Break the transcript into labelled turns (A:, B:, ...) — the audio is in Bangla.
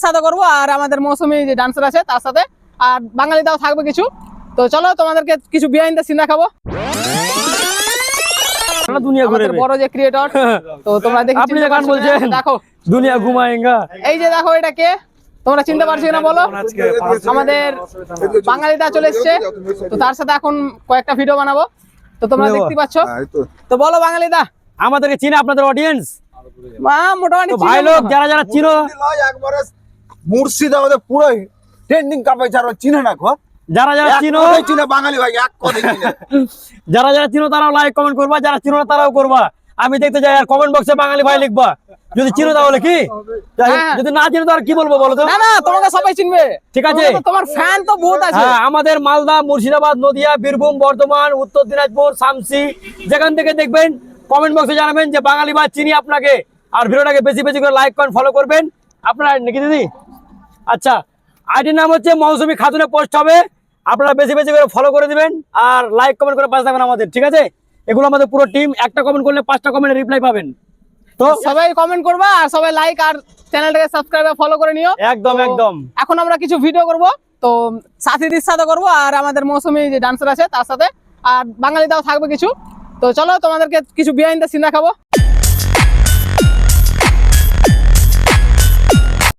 A: সাথে করবো আর আমাদের মৌসুমী যে ডান্সার আছে তার সাথে, আর বাঙালিটাও থাকবে কিছু। তো চলো তোমাদেরকে কিছু বিহাইন্ড দ্য সিন দেখাবো। আমাদের বড় যে ক্রিয়েটর, তো তোমরা দেখি
B: আপনি যে গান বলছেন
A: দেখো
B: দুনিয়া ঘুমায়েঙ্গা,
A: এই যে দেখো এটা কে, তোমরা চিনতে পারছো কিনা বলো। আমাদের বাঙালিটা চলে এসছে, তো তার সাথে এখন কয়েকটা ভিডিও বানাবো, তো তোমরা দেখতে পাচ্ছ। তো বলো বাঙালিদা,
B: আমাদেরকে চিনে আপনাদের অডিয়েন্স
A: মোটামুটি
B: ভাই লোক যারা যারা চিনো,
C: একবারে মুর্শিদাবাদে পুরো ট্রেন্ডিং কাপে যারা চিনে না গো,
B: যারা যারা চিনো,
C: চিনে বাঙালি ভাই এক কথাই চিনে।
B: যারা যারা চিনো তারাও লাইক কমেন্ট করবা, যারা চিনো না তারাও করবা। আমি দেখতে যাই আর কমেন্ট বক্সে বাঙালি ভাই লিখবা, যদি চিনো তাহলে কি, যদি না চিনো তাহলে কি বলবো বলো তো।
A: না না, তোমাকে সবাই চিনবে,
B: ঠিক আছে,
A: তোমার ফ্যান তো বহুত আছে।
B: হ্যাঁ, আমাদের মালদা, মুর্শিদাবাদ, নদিয়া, বীরভূম, বর্ধমান, উত্তর দিনাজপুর, শামসি, যেখান থেকে দেখবেন কমেন্ট বক্সে জানাবেন যে বাঙালি ভাই চিনি আপনাকে। আর ভিডিওটাকে বেশি বেশি করে লাইক করেন, ফলো করবেন। আপনার নাকি দিদি? আচ্ছা, আইডির নাম হচ্ছে মৌসুমী খাতুনে পোস্ট হবে, আপনারা বেশি বেশি করে ফলো করে দিবেন আর লাইক কমেন্ট করে পাশে থাকবেন আমাদের, ঠিক আছে? এগুলো আমাদের পুরো টিম, একটা কমেন্ট করলে 5টা কমেন্টের রিপ্লাই পাবেন। তো
A: সবাই কমেন্ট করবা আর সবাই লাইক আর চ্যানেলটাকে সাবস্ক্রাইব আর ফলো করে নিও।
B: একদম একদম।
A: এখন আমরা কিছু ভিডিও করব, তো সাথীদের সাথে করব আর আমাদের মৌসুমী যে ডান্সার আছে তার সাথে, আর বাঙালিটাও থাকবে কিছু। তো চলো তোমাদেরকে কিছু বিহাইন্ড দ্য সিন দেখাবো।